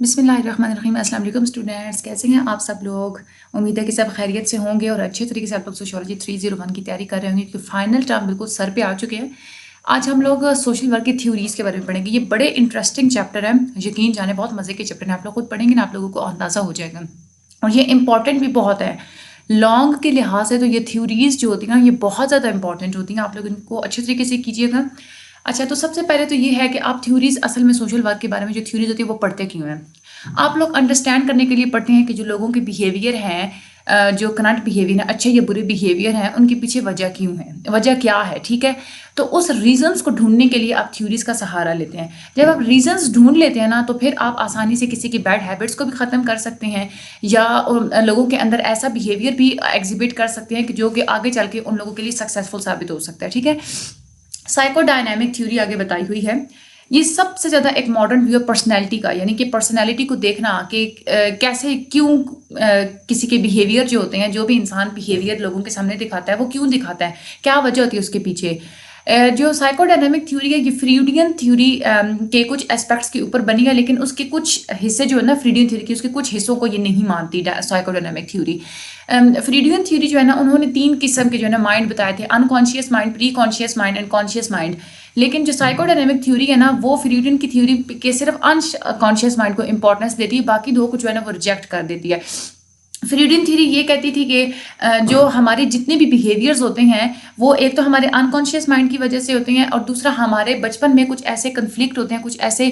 بسم اللہ الرحمن الرحیم۔ السلام علیکم اسٹوڈنٹس، کیسے ہیں آپ سب لوگ؟ امید ہے کہ سب خیریت سے ہوں گے اور اچھے طریقے سے آپ لوگ سوشیالوجی 301 کی تیاری کر رہے ہوں گے کیونکہ فائنل ٹرم بالکل سر پہ آ چکے ہیں۔ آج ہم لوگ سوشل ورک کی تھیوریز کے بارے میں پڑھیں گے۔ یہ بڑے انٹرسٹنگ چیپٹر ہیں، یقین جانے بہت مزے کے چیپٹر ہیں۔ آپ لوگ خود پڑھیں گے نا، آپ لوگوں کو اندازہ ہو جائے گا، اور یہ امپورٹنٹ بھی بہت ہے۔ لانگ کے لحاظ سے تو یہ تھیوریز جو ہوتی ہیں نا، یہ بہت زیادہ امپورٹنٹ ہوتی ہیں۔ آپ لوگ ان کو اچھے طریقے سے کیجیے گا۔ اچھا، تو سب سے پہلے تو یہ ہے کہ آپ تھیوریز اصل میں سوشل ورک کے بارے میں جو تھیوریز ہوتی ہے وہ پڑھتے کیوں ہیں؟ آپ لوگ انڈرسٹینڈ کرنے کے لیے پڑھتے ہیں کہ جو لوگوں کے بیہیویئر ہیں، جو کرنٹ بیہیویئر ہیں، اچھے یا برے بیہیویئر ہیں، ان کے پیچھے وجہ کیوں ہے، وجہ کیا ہے، ٹھیک ہے؟ تو اس ریزنس کو ڈھونڈنے کے لیے آپ تھیوریز کا سہارا لیتے ہیں۔ جب آپ ریزنس ڈھونڈ لیتے ہیں نا، تو پھر آپ آسانی سے کسی کی بیڈ ہیبٹس کو بھی ختم کر سکتے ہیں، یا لوگوں کے اندر ایسا بیہیویئر بھی ایگزیبٹ کر سکتے ہیں کہ جو کہ آگے چل کے ان لوگوں کے لیے سکسیزفل ثابت ہو سکتا ہے، ٹھیک ہے؟ سائیکو ڈائنامک تھیوری آگے بتائی ہوئی ہے۔ یہ سب سے زیادہ ایک ماڈرن ویو پرسنالٹی کا، یعنی کہ پرسنالٹی کو دیکھنا کہ کیسے، کیوں کسی کے بیہیویئر جو ہوتے ہیں، جو بھی انسان بیہیویئر لوگوں کے سامنے دکھاتا ہے وہ کیوں دکھاتا ہے، کیا وجہ ہوتی ہے اس کے پیچھے۔ جو سائیکو ڈائنامک تھیوری ہے، یہ فریوڈین تھیوری کے کچھ اسپیکٹس کے اوپر بنی ہے، لیکن اس کے کچھ حصے جو ہے نا فریوڈین تھیوری کے، اس کے کچھ حصوں کو یہ نہیں مانتی سائیکو ڈائنامک تھیوری۔ فریوڈین تھیوری جو ہے نا، انہوں نے 3 قسم کے جو ہے نا مائنڈ بتائے تھے: unconscious mind, pre conscious mind and conscious mind. لیکن جو سائیکو ڈائنامک تھیوری ہے نا، وہ فریوڈین کی تھیوری کے صرف انکانشیس مائنڈ کو امپورٹنس دیتی ہے، باقی 2 کو جو ہے نا وہ ریجیکٹ کر دیتی ہے۔ فریوڈین تھیوری یہ کہتی تھی کہ جو ہمارے جتنے بھی بیہیویئرز ہوتے ہیں وہ ایک تو ہمارے انکانشیس مائنڈ کی وجہ سے ہوتے ہیں، اور دوسرا ہمارے بچپن میں کچھ ایسے کنفلکٹ ہوتے ہیں، کچھ ایسے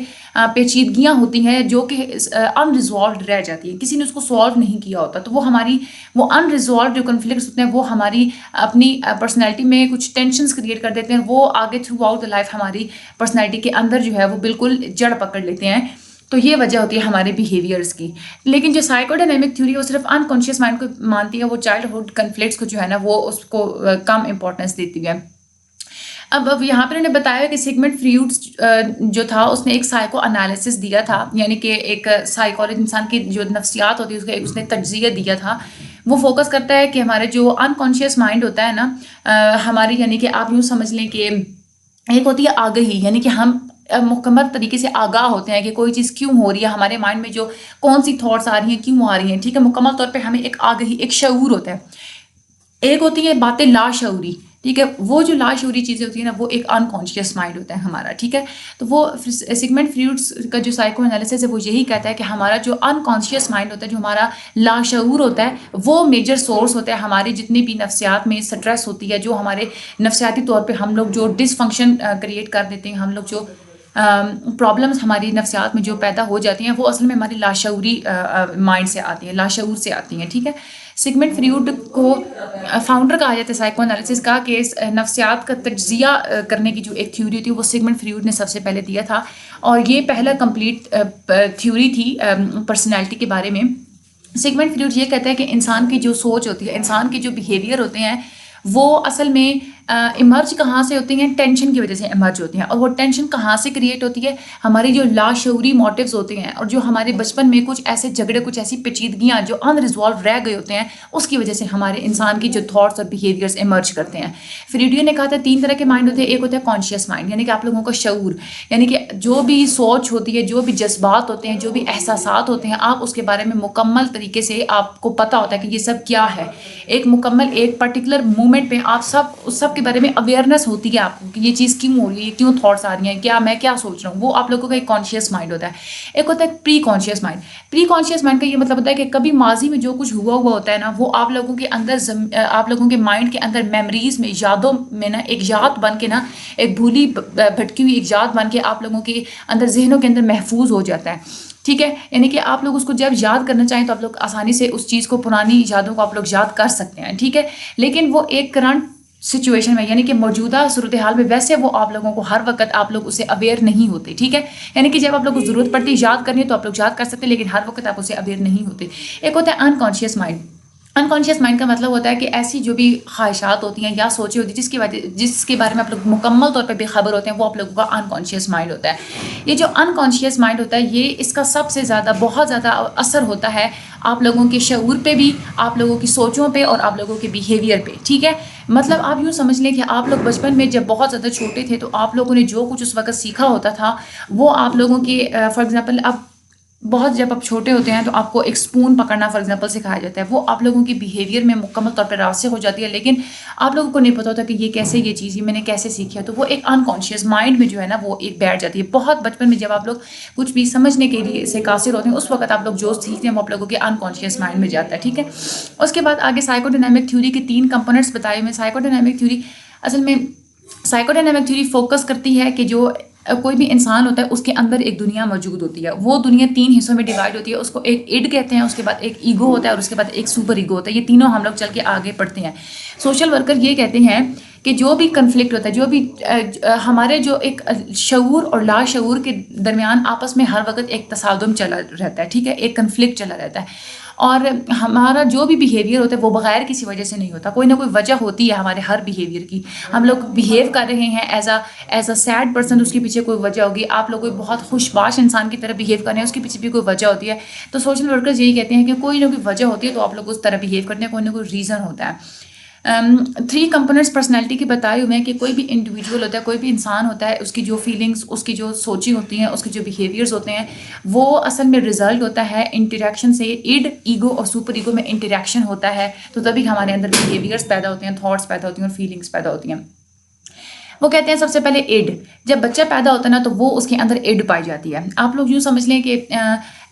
پیچیدگیاں ہوتی ہیں جو کہ ان ریزالوڈ رہ جاتی ہیں، کسی نے اس کو سالو نہیں کیا ہوتا، تو وہ ہماری وہ ان ریزالوڈ جو کنفلکٹس ہوتے ہیں وہ ہماری اپنی پرسنالٹی میں کچھ ٹینشنس کریٹ کر دیتے ہیں، وہ آگے تھرو آؤٹ دا لائف ہماری پرسنالٹی کے اندر جو ہے وہ بالکل جڑ پکڑ لیتے ہیں۔ تو یہ وجہ ہوتی ہے ہمارے بیہیویئرس کی۔ لیکن جو سائیکو ڈائنامک تھیوری ہے وہ صرف انکانشیس مائنڈ کو مانتی ہے، وہ چائلڈہڈ کنفلکٹس کو جو ہے نا وہ اس کو کم امپورٹنس دیتی ہے۔ اب یہاں پر انہوں نے بتایا کہ سیگمنڈ فریوڈ جو تھا، اس نے ایک سائیکو انالیسس دیا تھا، یعنی کہ ایک سائیکالوجی، انسان کی جو نفسیات ہوتی ہے اس نے تجزیہ دیا تھا۔ وہ فوکس کرتا ہے کہ ہمارے جو انکانشیس مائنڈ ہوتا ہے نا ہماری، یعنی کہ آپ یوں سمجھ لیں کہ ایک ہوتی ہے آگہی، یعنی کہ ہم مکمل طریقے سے آگاہ ہوتے ہیں کہ کوئی چیز کیوں ہو رہی ہے، ہمارے مائنڈ میں جو کون سی تھاٹس آ رہی ہیں، کیوں آ رہی ہیں، ٹھیک ہے؟ مکمل طور پہ ہمیں ایک آگہی، ایک شعور ہوتا ہے۔ ایک ہوتی ہے باتیں لاشعوری، ٹھیک ہے؟ وہ جو لاشعوری چیزیں ہوتی ہیں نا، وہ ایک انکانشیس مائنڈ ہوتا ہے ہمارا، ٹھیک ہے؟ تو وہ سیگمنڈ فریوڈس کا جو سائیکو انالیسس ہے وہ یہی کہتا ہے کہ ہمارا جو انکانشیس مائنڈ ہوتا ہے، جو ہمارا لاشعور ہوتا ہے، وہ میجر سورس ہوتا ہے ہمارے جتنے بھی نفسیات میں سٹریس ہوتی ہے، جو ہمارے نفسیاتی طور پہ ہم لوگ جو ڈس فنکشن کریٹ کر دیتے ہیں، ہم لوگ جو پرابلمس ہماری نفسیات میں جو پیدا ہو جاتی ہیں، وہ اصل میں ہماری لاشعوری مائنڈ سے آتی ہیں، لاشعور سے آتی ہیں، ٹھیک ہے؟ سیگمنڈ فریوڈ کو فاؤنڈر کہا جاتا ہے سائیکو انالیسس کا، کہ نفسیات کا تجزیہ کرنے کی جو ایک تھیوری تھی وہ سیگمنڈ فریوڈ نے سب سے پہلے دیا تھا، اور یہ پہلا کمپلیٹ تھیوری تھی پرسنالٹی کے بارے میں۔ سیگمنڈ فریوڈ یہ کہتا ہے کہ انسان کی جو سوچ ہوتی ہے، انسان کے جو بیہیویئر ہوتے ہیں، وہ اصل میں ایمرج کہاں سے ہوتی ہیں؟ ٹینشن کی وجہ سے ایمرج ہوتی ہیں، اور وہ ٹینشن کہاں سے کریٹ ہوتی ہے؟ ہماری جو لاشعوری موٹیوز ہوتے ہیں، اور جو ہمارے بچپن میں کچھ ایسے جھگڑے، کچھ ایسی پیچیدگیاں جو ان ریزالو رہ گئے ہوتے ہیں، اس کی وجہ سے ہمارے انسان کی جو تھاٹس اور بیہیویئرس ایمرج کرتے ہیں۔ فریڈین نے کہا تھا 3 طرح کے مائنڈ ہوتے ہیں۔ ایک ہوتا ہے کانشیس مائنڈ، یعنی کہ آپ لوگوں کا شعور، یعنی کہ جو بھی سوچ ہوتی ہے، جو بھی جذبات ہوتے ہیں، جو بھی احساسات ہوتے ہیں، آپ اس کے بارے میں مکمل طریقے سے آپ کو پتہ ہوتا ہے کہ یہ سب کیا ہے۔ ایک مکمل ایک پرٹیکولر مومنٹ پہ آپ اس سب کے بارے میں اویئرنیس ہوتی ہے آپ کو کہ یہ چیز کیوں ہو رہی ہے، کیوں تھاٹس آ رہی ہیں، کیا میں کیا سوچ رہا ہوں، وہ آپ لوگوں کا ایک کانشیس مائنڈ ہوتا ہے۔ ایک ہوتا ہے پری کانشیس مائنڈ۔ پری کانشیس مائنڈ کا یہ مطلب ہوتا ہے کہ کبھی ماضی میں جو کچھ ہوا ہوتا ہے نا، وہ آپ لوگوں کے اندر آپ لوگوں کے مائنڈ کے اندر میموریز میں، یادوں میں نا ایک یاد بن کے نا، ایک بھولی بھٹکی ہوئی ایک یاد بن کے آپ لوگوں کے اندر، ذہنوں کے اندر محفوظ ہو جاتا ہے، ٹھیک ہے؟ یعنی کہ آپ لوگ اس کو جب یاد کرنا چاہیں تو آپ لوگ آسانی سے اس چیز کو، پرانی یادوں کو آپ لوگ یاد کر سکتے ہیں، ٹھیک ہے؟ لیکن وہ ایک کرنٹ سچویشن میں، یعنی کہ موجودہ صورتحال میں، ویسے وہ آپ لوگوں کو ہر وقت آپ لوگ اسے اویئر نہیں ہوتے، ٹھیک ہے؟ یعنی کہ جب آپ لوگوں کو ضرورت پڑتی ہے یاد کرنی ہے تو آپ لوگ یاد کر سکتے ہیں، لیکن ہر وقت آپ اسے اویئر نہیں ہوتے۔ ایک ہوتا ہے انکانشیس مائنڈ۔ انکانشیس مائنڈ کا مطلب ہوتا ہے کہ ایسی جو بھی خواہشات ہوتی ہیں یا سوچیں ہوتی ہیں جس کے بارے میں آپ لوگ مکمل طور پہ بے خبر ہوتے ہیں، وہ آپ لوگوں کا انکانشیس مائنڈ ہوتا ہے۔ یہ جو انکانشیس مائنڈ ہوتا ہے، یہ اس کا سب سے زیادہ، بہت زیادہ اثر ہوتا ہے آپ لوگوں کے شعور پہ بھی، آپ لوگوں کی سوچوں پہ، اور آپ لوگوں کے بیہیویئر پہ، ٹھیک ہے؟ مطلب آپ یوں سمجھ لیں کہ آپ لوگ بچپن میں جب بہت زیادہ چھوٹے تھے تو آپ لوگوں نے جو کچھ اس وقت سیکھا ہوتا تھا، وہ آپ لوگوں کے فار ایگزامپل اب بہت جب آپ چھوٹے ہوتے ہیں تو آپ کو ایک اسپون پکڑنا فار ایگزامپل سکھایا جاتا ہے، وہ آپ لوگوں کی بیہیویئر میں مکمل طور پہ راسخ ہو جاتی ہے، لیکن آپ لوگوں کو نہیں پتا ہوتا کہ یہ کیسے، یہ چیز یہ میں نے کیسے سیکھی ہے، تو وہ ایک انکانشیس مائنڈ میں جو ہے نا وہ ایک بیٹھ جاتی ہے. بہت بچپن میں جب آپ لوگ کچھ بھی سمجھنے کے لیے سے قاصر ہوتے ہیں، اس وقت آپ لوگ جو سیکھتے ہیں وہ آپ لوگوں کے انکانشیس مائنڈ میں جاتا ہے. ٹھیک ہے. اس کے بعد آگے سائیکو ڈائنامک تھیوری کے 3 کمپوننٹس بتائے ہوئے. سائیکو ڈائنامک تھیوری اصل میں سائیکو ڈائنامک تھیوری فوکس کرتی ہے کہ جو کوئی بھی انسان ہوتا ہے اس کے اندر ایک دنیا موجود ہوتی ہے. وہ دنیا 3 حصوں میں ڈیوائڈ ہوتی ہے. اس کو ایک اڈ کہتے ہیں، اس کے بعد ایک ایگو ہوتا ہے، اور اس کے بعد ایک سپر ایگو ہوتا ہے. یہ تینوں ہم لوگ چل کے آگے پڑھتے ہیں. سوشل ورکر یہ کہتے ہیں کہ جو بھی کنفلکٹ ہوتا ہے، جو بھی ہمارے جو ایک شعور اور لا شعور کے درمیان آپس میں ہر وقت ایک تصادم چلا رہتا ہے. ٹھیک ہے. ایک کنفلکٹ چلا رہتا ہے، اور ہمارا جو بھی بیہیویئر ہوتا ہے وہ بغیر کسی وجہ سے نہیں ہوتا. کوئی نہ کوئی وجہ ہوتی ہے ہمارے ہر بیہیویئر کی. ہم لوگ بیہیو کر رہے ہیں ایز اے سیڈ پرسن، اس کے پیچھے کوئی وجہ ہوگی. آپ لوگ کوئی بہت خوش باش انسان کی طرح بیہیو کر رہے ہیں، اس کے پیچھے بھی کوئی وجہ ہوتی ہے. تو سوشل ورکرز یہی کہتے ہیں کہ کوئی نہ کوئی وجہ ہوتی ہے تو آپ لوگ اس طرح بیہیو کرتے ہیں، کوئی نہ کوئی ریزن ہوتا ہے. 3 کمپوننٹس پرسنالٹی کے بتائے ہوئے ہیں کہ کوئی بھی انڈیویجول ہوتا ہے، کوئی بھی انسان ہوتا ہے، اس کی جو فیلنگس، اس کی جو سوچیں ہوتی ہیں، اس کے جو بیہیویئرز ہوتے ہیں، وہ اصل میں رزلٹ ہوتا ہے انٹریکشن سے. اڈ، ایگو اور سپر ایگو میں انٹریکشن ہوتا ہے، تو تبھی ہمارے اندر بیہیویئرز پیدا ہوتے ہیں، تھاٹس پیدا ہوتی ہیں اور فیلنگس پیدا ہوتی ہیں. وہ کہتے ہیں سب سے پہلے ایڈ. جب بچہ پیدا ہوتا ہے نا تو وہ اس کے اندر ایڈ پائی جاتی ہے. آپ لوگ یوں سمجھ لیں کہ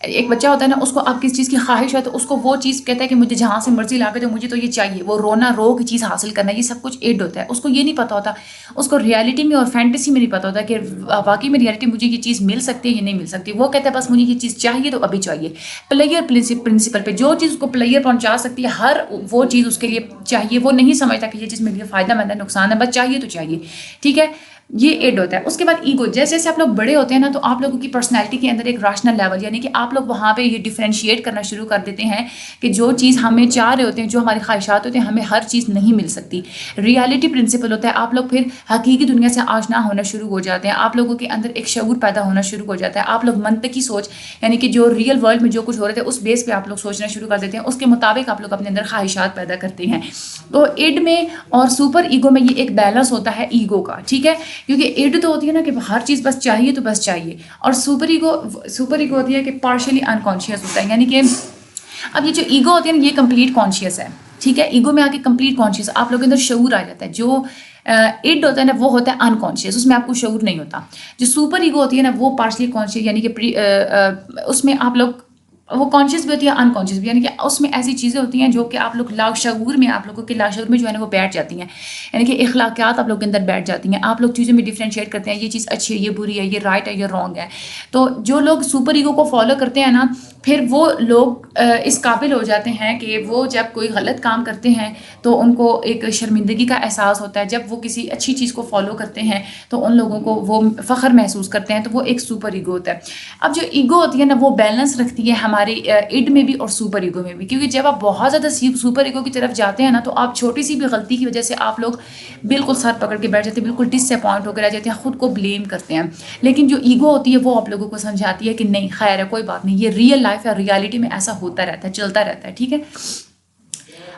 ایک بچہ ہوتا ہے نا، اس کو آپ کس چیز کی خواہش ہے تو اس کو وہ چیز کہتا ہے کہ مجھے جہاں سے مرضی لا کے دو، مجھے تو یہ چاہیے. وہ رونا رو کی چیز حاصل کرنا، یہ سب کچھ ایڈ ہوتا ہے. اس کو یہ نہیں پتا ہوتا، اس کو ریالٹی میں اور فینٹیسی میں نہیں پتا ہوتا کہ واقعی میں ریالٹی مجھے یہ چیز مل سکتی ہے یا نہیں مل سکتی. وہ کہتا ہے بس مجھے یہ چیز چاہیے تو ابھی چاہیے. پلیئر پرنسپل پہ جو چیز اس کو پلیئر پہنچا سکتی ہے، ہر وہ چیز اس کے لیے چاہیے. وہ نہیں سمجھتا کہ یہ چیز میرے لیے فائدہ مند ہے، نقصان ہے، بس چاہیے تو چاہیے. ٹھیک ہے. یہ ایڈ ہوتا ہے. اس کے بعد ایگو. جیسے جیسے آپ لوگ بڑے ہوتے ہیں نا تو آپ لوگوں کی پرسنالٹی کے اندر ایک راشنل لیول، یعنی کہ آپ لوگ وہاں پہ یہ ڈیفرینشیٹ کرنا شروع کر دیتے ہیں کہ جو چیز ہمیں چاہ رہے ہوتے ہیں، جو ہماری خواہشات ہوتے ہیں، ہمیں ہر چیز نہیں مل سکتی. ریالٹی پرنسپل ہوتا ہے. آپ لوگ پھر حقیقی دنیا سے آشنا ہونا شروع ہو جاتے ہیں. آپ لوگوں کے اندر ایک شعور پیدا ہونا شروع ہو جاتا ہے. آپ لوگ منطقی سوچ، یعنی کہ جو ریئل ورلڈ میں جو کچھ ہو رہا ہے اس بیس پہ آپ لوگ سوچنا شروع کر دیتے ہیں. اس کے مطابق آپ لوگ اپنے اندر خواہشات پیدا کرتے ہیں. تو ایڈ میں اور سپر ایگو میں یہ ایک بیلنس ہوتا ہے ایگو کا. ٹھیک ہے. کیونکہ ایڈ تو ہوتی ہے نا کہ ہر چیز بس چاہیے تو بس چاہیے، اور سپر ایگو ہوتی ہے کہ پارشلی انکانشیس ہوتا ہے. یعنی کہ اب یہ جو ایگو ہوتی ہے نا، یہ کمپلیٹ کانشیس ہے. ٹھیک ہے. ایگو میں آ کے کمپلیٹ کانشیس، آپ لوگوں کے اندر شعور آ جاتا ہے. جو ایڈ ہوتا ہے نا وہ ہوتا ہے انکانشیس، اس میں آپ کو شعور نہیں ہوتا. جو سپر ایگو ہوتی ہے نا وہ پارشلی کانشیس، یعنی کہ اس میں آپ لوگ وہ کانشیس بھی ہوتی ہے، انکانشیس بھی. یعنی کہ اس میں ایسی چیزیں ہوتی ہیں جو کہ آپ لوگ لاشعور میں، آپ لوگوں کے لاشعور میں جو ہے نا وہ بیٹھ جاتی ہیں. یعنی کہ اخلاقیات آپ لوگ کے اندر بیٹھ جاتی ہیں. آپ لوگ چیزوں میں ڈیفرینشیٹ کرتے ہیں، یہ چیز اچھی ہے، یہ بری ہے، یہ رائٹ ہے، یہ رانگ ہے. تو جو لوگ سپر ایگو کو فالو کرتے ہیں نا، پھر وہ لوگ اس قابل ہو جاتے ہیں کہ وہ جب کوئی غلط کام کرتے ہیں تو ان کو ایک شرمندگی کا احساس ہوتا ہے. جب وہ کسی اچھی چیز کو فالو کرتے ہیں تو ان لوگوں کو وہ فخر محسوس کرتے ہیں. تو وہ ایک سپر ایگو ہوتا ہے. اب جو ایگو ہوتی ہے نا وہ بیلنس رکھتی ہے ہمارے ایڈ میں بھی اور سپر ایگو میں بھی. کیونکہ جب آپ بہت زیادہ سپر ایگو کی طرف جاتے ہیں نا تو آپ چھوٹی سی بھی غلطی کی وجہ سے آپ لوگ بالکل سر پکڑ کے بیٹھ جاتے ہیں، بالکل ڈس اپوائنٹ ہو کے رہ جاتے ہیں، خود کو بلیم کرتے ہیں. لیکن جو ایگو ہوتی ہے وہ آپ لوگوں کو سمجھاتی ہے کہ نہیں، خیر ہے، کوئی بات نہیں، یہ ریئل لائف ہے، ریالٹی میں ایسا ہوتا رہتا ہے، چلتا رہتا ہے. ٹھیک ہے.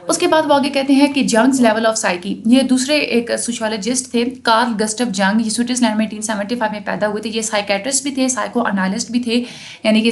اس کے بعد وہ آگے کہتے ہیں کہ جنگز لیول آف سائیکی. یہ دوسرے ایک سوشیولوجسٹ تھے، کارل گسٹف جنگ. یہ سوئٹزرلینڈ میں 1875 میں پیدا ہوئے تھے. یہ سائیکیٹرسٹ بھی تھے، سائیکو انالسٹ بھی تھے، یعنی کہ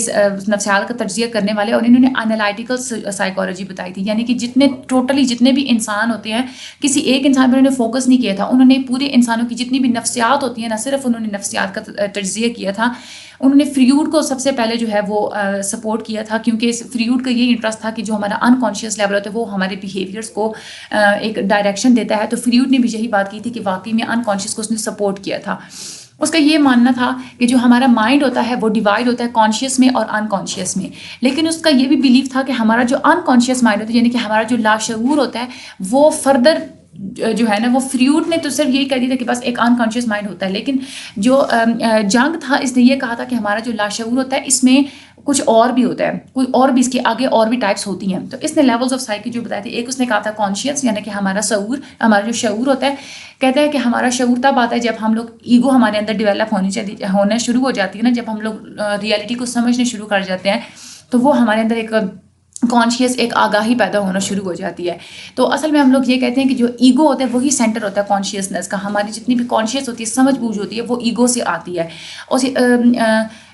نفسیات کا تجزیہ کرنے والے. اور انہوں نے انالائٹیکل سائیکالوجی بتائی تھی. یعنی کہ جتنے بھی انسان ہوتے ہیں، کسی ایک انسان پر انہوں نے فوکس نہیں کیا تھا. انہوں نے پورے انسانوں کی جتنی بھی نفسیات ہوتی ہیں نا، صرف انہوں نے نفسیات کا تجزیہ کیا تھا. انہوں نے فریوڈ کو سب سے پہلے جو ہے وہ سپورٹ کیا تھا، کیونکہ فریوڈ کا یہ انٹرسٹ تھا کہ جو ہمارا انکانشیس لیول ہوتا ہے وہ ہمارے بیہیویئرس کو ایک ڈائریکشن دیتا ہے. تو فریوڈ نے بھی یہی بات کی تھی کہ واقعی میں انکانشیس کو اس نے سپورٹ کیا تھا. اس کا یہ ماننا تھا کہ جو ہمارا مائنڈ ہوتا ہے وہ ڈیوائڈ ہوتا ہے کانشیس میں اور انکانشیس میں. لیکن اس کا یہ بھی بلیف تھا کہ ہمارا جو انکانشیس مائنڈ ہوتا ہے، یعنی کہ ہمارا جو لاشعور ہوتا ہے، وہ فردر جو ہے نا، وہ فریوڈ نے تو صرف یہی کہہ دیا تھا کہ بس ایک انکانشیس مائنڈ ہوتا ہے. لیکن جو جنگ تھا، اس نے یہ کہا تھا کہ ہمارا جو لاشعور ہوتا ہے اس میں کچھ اور بھی ہوتا ہے، کوئی اور بھی اس کے آگے اور بھی ٹائپس ہوتی ہیں. تو اس نے لیولز آف سائیکی جو بتائے تھے، ایک اس نے کہا تھا کانشیس، یعنی کہ ہمارا شعور، ہمارا جو شعور ہوتا ہے. کہتا ہے کہ ہمارا شعور تب آتا ہے جب ہم لوگ ایگو ہمارے اندر ڈیولپ ہونا شروع ہو جاتی ہے نا، جب ہم لوگ ریالٹی کو سمجھنے شروع کر جاتے ہیں تو وہ ہمارے اندر ایک کانشیس، ایک آگاہی پیدا ہونا شروع ہو جاتی ہے. تو اصل میں ہم لوگ یہ کہتے ہیں کہ جو ایگو ہوتا ہے وہی سینٹر ہوتا ہے کانشیسنس کا. ہماری جتنی بھی کانشیس ہوتی ہے، سمجھ بوجھ ہوتی ہے، وہ ایگو سے آتی ہے.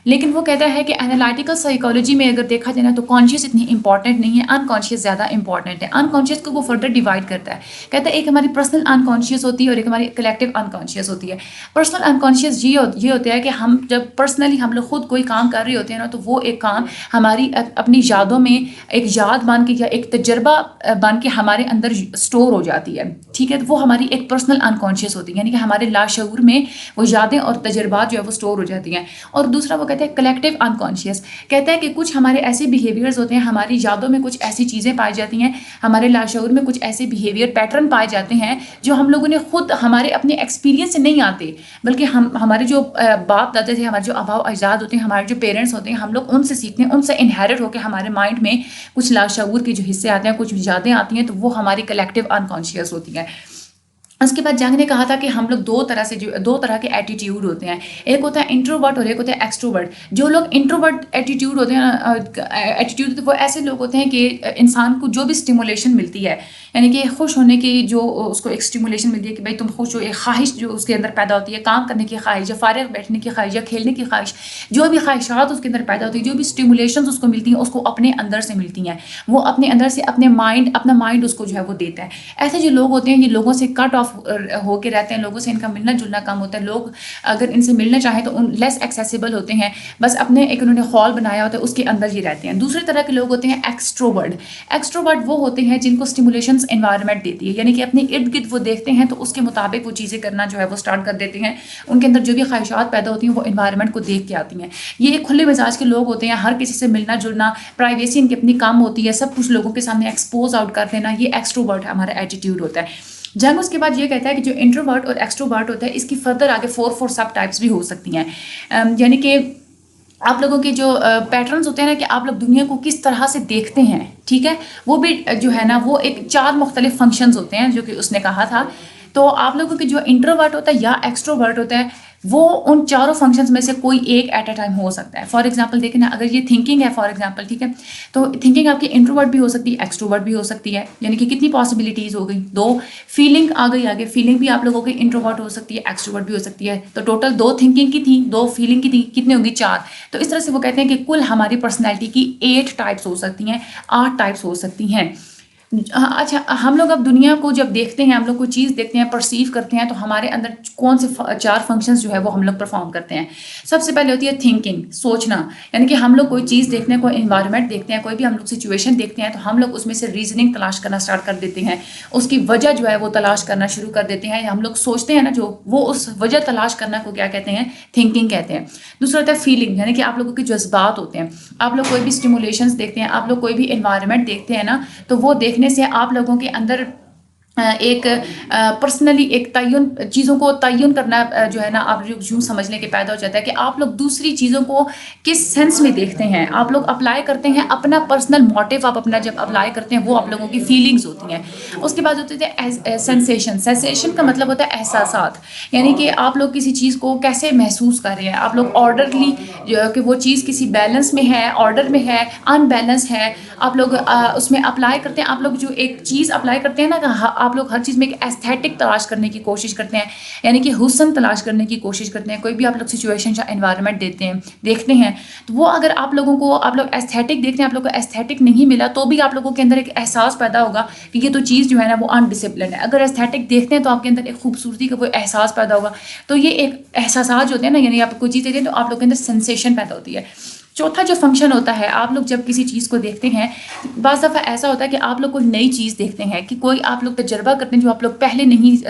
لیکن وہ کہتا ہے کہ انالائٹیکل سائیکالوجی میں اگر دیکھا جائے نا تو کانشیس اتنی امپورٹنٹ نہیں ہے، انکانشیس زیادہ امپورٹنٹ ہے. انکانشیس کو وہ فردر ڈیوائڈ کرتا ہے، کہتا ہے ایک ہماری پرسنل انکانشیس ہوتی ہے اور ایک ہماری کلیکٹیو انکانشیس ہوتی ہے. پرسنل انکانشیس یہ ہوتا ہے کہ ہم جب پرسنلی ہم لوگ خود کوئی کام کر رہے ہوتے ہیں نا تو وہ ایک کام ہماری اپنی یادوں میں ایک یاد بن کے یا ایک تجربہ بن کے ہمارے اندر اسٹور ہو جاتی ہے. ٹھیک ہے، تو وہ ہماری ایک پرسنل انکانشیس ہوتی ہے، یعنی کہ ہمارے لاشعور میں وہ یادیں اور تجربات جو ہے وہ اسٹور ہو جاتی ہیں. اور دوسرا وہ کہتے ہیں کلیکٹیو انکانشیس، کہتا ہے کہ کچھ ہمارے ایسے بیہیویئرز ہوتے ہیں، ہماری یادوں میں کچھ ایسی چیزیں پائی جاتی ہیں، ہمارے لاشعور میں کچھ ایسے بیہیویئر پیٹرن پائے جاتے ہیں جو ہم لوگوں نے خود ہمارے اپنے ایکسپیرینس سے نہیں آتے، بلکہ ہمارے جو باپ دادا تھے، ہمارے جو آباء و اجداد ہوتے ہیں، ہمارے جو پیرنٹس ہوتے ہیں، ہم لوگ ان سے سیکھتے ہیں، ان سے انہیرٹ ہو کے ہمارے مائنڈ میں کچھ لاشعور کے جو حصے آتے ہیں، کچھ یادیں آتی ہیں، تو وہ ہماری کلیکٹیو انکانشیس ہوتی ہیں. اس کے بعد جنگ نے کہا تھا کہ ہم لوگ دو طرح کے ایٹیٹیوڈ ہوتے ہیں، ایک ہوتا ہے انٹروورٹ اور ایک ہوتا ہے ایکسٹروورٹ. جو لوگ انٹروورٹ ایٹیٹیوڈ ہوتے ہیں وہ ایسے لوگ ہوتے ہیں کہ انسان کو جو بھی اسٹیمولیشن ملتی ہے، یعنی کہ خوش ہونے کی جو اس کو ایک اسٹیمولیشن ملتی ہے کہ بھائی تم خوش ہو، ایک خواہش جو اس کے اندر پیدا ہوتی ہے، کام کرنے کی خواہش یا فارغ بیٹھنے کی خواہش یا کھیلنے کی خواہش، جو بھی خواہشات اس کے اندر پیدا ہوتی ہے، جو بھی اسٹیمولیشنز اس کو ملتی ہیں، اس کو اپنے اندر سے ملتی ہیں، وہ اپنے اندر سے اپنا مائنڈ اس کو جو ہے وہ دیتا ہے. ایسے جو لوگ ہوتے ہیں یہ لوگوں سے کٹ آف ہو کے رہتے ہیں، لوگوں سے ان کا ملنا جلنا کم ہوتا ہے، لوگ اگر ان سے ملنا چاہیں تو ان لیس ایکسیسیبل ہوتے ہیں، بس اپنے ایک انہوں نے ہال بنایا ہوتا ہے اس کے اندر ہی رہتے ہیں. دوسری طرح کے لوگ ہوتے ہیں ایکسٹروورٹ وہ ہوتے ہیں جن کو اسٹیمولیشنز انوائرمنٹ دیتی ہے، یعنی کہ اپنے ارد گرد وہ دیکھتے ہیں تو اس کے مطابق وہ چیزیں کرنا جو ہے وہ اسٹارٹ کر دیتے ہیں، ان کے اندر جو بھی خواہشات پیدا ہوتی ہیں وہ انوائرمنٹ کو دیکھ کے آتی ہیں. یہ ایک کھلے مزاج کے لوگ ہوتے ہیں، ہر کسی سے ملنا جلنا، پرائیویسی ان کی اپنی کم ہوتی ہے، سب کچھ لوگوں کے سامنے ایکسپوز آؤٹ کر دینا، یہ ایکسٹروورٹ ہمارا ایٹیٹیوڈ ہوتا ہے. جنگ اس کے بعد یہ کہتا ہے کہ جو انٹروورٹ اور ایکسٹروورٹ ہوتا ہے اس کی فردر آگے 4 سب ٹائپس بھی ہو سکتی ہیں، یعنی کہ آپ لوگوں کے جو پیٹرنز ہوتے ہیں نا کہ آپ لوگ دنیا کو کس طرح سے دیکھتے ہیں، ٹھیک ہے، وہ بھی جو ہے نا وہ ایک 4 مختلف فنکشنز ہوتے ہیں جو کہ اس نے کہا تھا. تو آپ لوگوں کے جو انٹروورٹ ہوتا ہے یا ایکسٹروورٹ ہوتا ہے وہ ان 4 فنکشنز میں سے کوئی ایک ایٹ اے ٹائم ہو سکتا ہے. فار ایگزامپل دیکھیں نا، اگر یہ تھنکنگ ہے فار ایگزامپل، ٹھیک ہے، تو تھنکنگ آپ کی انٹروورٹ بھی ہو سکتی ہے، ایکسٹروورٹ بھی ہو سکتی ہے، یعنی کہ کتنی پاسبلٹیز ہو گئی 2. فیلنگ آ گئی آگے، فیلنگ بھی آپ لوگوں کی انٹروورٹ ہو سکتی ہے، ایکسٹروورٹ بھی ہو سکتی ہے، تو ٹوٹل 2 تھنکنگ کی تھیں، 2 فیلنگ کی تھیں، کتنے ہوں گی 4. تو اس طرح سے وہ کہتے ہیں کہ کل ہماری پرسنالٹی کی 8 ٹائپس ہو سکتی ہیں، 8 ٹائپس ہو سکتی ہیں. اچھا، ہم لوگ اب دنیا کو جب دیکھتے ہیں، ہم لوگ کوئی چیز دیکھتے ہیں، پرسیو کرتے ہیں، تو ہمارے اندر کون سے 4 فنکشنز جو ہے وہ ہم لوگ پرفارم کرتے ہیں. سب سے پہلے ہوتی ہے تھنکنگ، سوچنا، یعنی کہ ہم لوگ کوئی چیز دیکھتے ہیں، کوئی انوائرمنٹ دیکھتے ہیں، کوئی بھی ہم لوگ سچویشن دیکھتے ہیں، تو ہم لوگ اس میں سے ریزننگ تلاش کرنا اسٹارٹ کر دیتے ہیں، اس کی وجہ جو ہے وہ تلاش کرنا شروع کر دیتے ہیں. ہم لوگ سوچتے ہیں نا جو وہ اس وجہ تلاش کرنا کو کیا کہتے ہیں، تھنکنگ کہتے ہیں. دوسرا ہوتا ہے فیلنگ، یعنی کہ آپ لوگوں کے جذبات ہوتے ہیں. آپ لوگ کوئی بھی اسٹیمولیشنز دیکھتے ہیں، آپ لوگ کوئی بھی انوائرمنٹ دیکھتے ہیں نا، تو وہ دیکھنے سے آپ لوگوں کے اندر ایک پرسنلی ایک چیزوں کو تعین کرنا جو ہے نا، آپ یوں سمجھ لیں کہ پیدا ہو جاتا ہے کہ آپ لوگ دوسری چیزوں کو کس سینس میں دیکھتے ہیں، آپ لوگ اپلائی کرتے ہیں اپنا پرسنل موٹیو، آپ اپنا جب اپلائی کرتے ہیں وہ آپ لوگوں کی فیلنگز ہوتی ہیں. اس کے بعد ہوتے تھے سینسیشن کا مطلب ہوتا ہے احساسات، یعنی کہ آپ لوگ کسی چیز کو کیسے محسوس کر رہے ہیں، آپ لوگ آرڈرلی کہ وہ چیز کسی بیلنس میں ہے، آرڈر میں ہے، ان بیلنس ہے، آپ لوگ اس میں اپلائی کرتے ہیں. آپ لوگ جو ایک چیز اپلائی کرتے ہیں نا، آپ لوگ ہر چیز میں ایک ایستھیٹک تلاش کرنے کی کوشش کرتے ہیں، یعنی کہ حسن تلاش کرنے کی کوشش کرتے ہیں. کوئی بھی آپ لوگ سچویشن یا انوائرمنٹ دیکھتے ہیں تو وہ اگر آپ لوگ ایستھیٹک دیکھتے ہیں، آپ لوگ کو ایستھیٹک نہیں ملا تو بھی آپ لوگوں کے اندر ایک احساس پیدا ہوگا کہ یہ تو چیز جو ہے نا وہ انڈسپلن ہے. اگر ایستھیٹک دیکھتے ہیں تو آپ کے اندر ایک خوبصورتی کا کوئی احساس پیدا ہوگا. تو یہ ایک احساسات جو ہوتے ہیں نا، یعنی آپ کوئی چیز دیکھتے ہیں تو آپ لوگ کے اندر سینسیشن پیدا ہوتی ہے. چوتھا جو فنکشن ہوتا ہے، آپ لوگ جب کسی چیز کو دیکھتے ہیں، بعض دفعہ ایسا ہوتا ہے کہ آپ لوگ کوئی نئی چیز دیکھتے ہیں، کہ کوئی آپ لوگ تجربہ کرتے ہیں جو آپ لوگ پہلے نہیں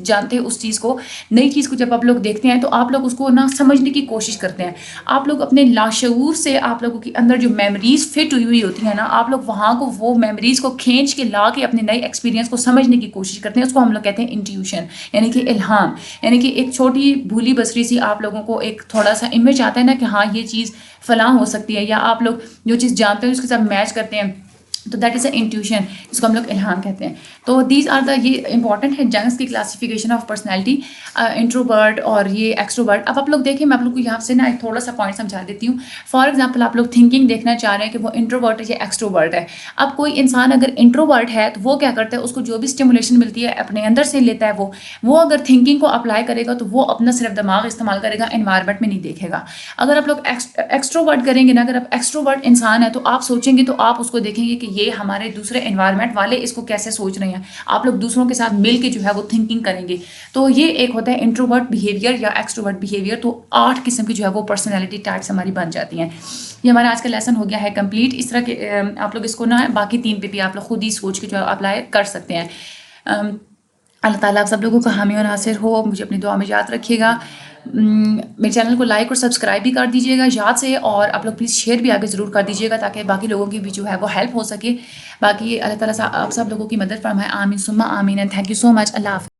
جانتے اس چیز کو. نئی چیز کو جب آپ لوگ دیکھتے ہیں تو آپ لوگ اس کو نہ سمجھنے کی کوشش کرتے ہیں. آپ لوگ اپنے لاشعور سے آپ لوگوں کے اندر جو میموریز فٹ ہوئی ہوتی ہیں نا، آپ لوگ وہاں کو وہ میموریز کو کھینچ کے لا کے اپنے نئے ایکسپیرینس کو سمجھنے کی کوشش کرتے ہیں. اس کو ہم لوگ کہتے ہیں انٹیوشن، یعنی کہ الہام، یعنی کہ ایک چھوٹی بھولی بصری سی آپ لوگوں کو ایک تھوڑا سا امیج آتا ہے نا کہ ہاں یہ چیز فلاں ہو سکتی ہے، یا آپ لوگ جو چیز جانتے ہیں اس کے ساتھ میچ کرتے ہیں. تو دیٹ از اے انٹیوشن، جس کو ہم لوگ الہام کہتے ہیں. تو دیز آر دا، یہ امپورٹنٹ ہے جنگس کی کلاسیفیکیشن آف پرسنالٹی، انٹروورٹ اور یہ ایکسٹروورٹ. اب آپ لوگ دیکھیں، میں آپ لوگ کو یہاں سے نا ایک تھوڑا سا پوائنٹ سمجھا دیتی ہوں. فار ایگزامپل آپ لوگ تھنکنگ دیکھنا چاہ رہے ہیں کہ وہ انٹروورٹ ہے یا ایکسٹروورٹ ہے. اب کوئی انسان اگر انٹروورٹ ہے تو وہ کیا کرتا ہے، اس کو جو بھی اسٹیمولیشن ملتی ہے اپنے اندر سے لیتا ہے. وہ اگر تھنکنگ کو اپلائی کرے گا تو وہ اپنا صرف دماغ استعمال کرے گا، انوائرمنٹ میں نہیں دیکھے گا. اگر آپ لوگ ایکسٹروورٹ کریں گے نا، اگر آپ ایکسٹروورٹ انسان ہے تو آپ سوچیں گے تو آپ اس کو دیکھیں گے کہ یہ ہمارے دوسرے انوائرمنٹ والے اس کو کیسے سوچ رہے ہیں. آپ لوگ دوسروں کے ساتھ مل کے جو ہے وہ تھنکنگ کریں گے. تو یہ ایک ہوتا ہے انٹروورٹ بیہیویئر یا ایکسٹروورٹ بیہیویئر. تو 8 قسم کی جو ہے وہ پرسنالٹی ٹائپس ہماری بن جاتی ہیں. یہ ہمارا آج کا لیسن ہو گیا ہے کمپلیٹ. اس طرح کے آپ لوگ اس کو نا باقی 3 پہ بھی آپ لوگ خود ہی سوچ کے جو اپلائی کر سکتے ہیں. اللہ تعالیٰ آپ سب لوگوں کو حامی اور ناصر ہو. مجھے اپنی دعا میں یاد رکھیے گا. میرے چینل کو لائک اور سبسکرائب بھی کر دیجیے گا یاد سے، اور آپ لوگ پلیز شیئر بھی آگے ضرور کر دیجیے گا تاکہ باقی لوگوں کی بھی جو ہے وہ ہیلپ ہو سکے. باقی اللہ تعالیٰ آپ سب لوگوں کی مدد فرمائے. آمین ثم آمین. اینڈ تھینک یو سو مچ. اللہ حافظ.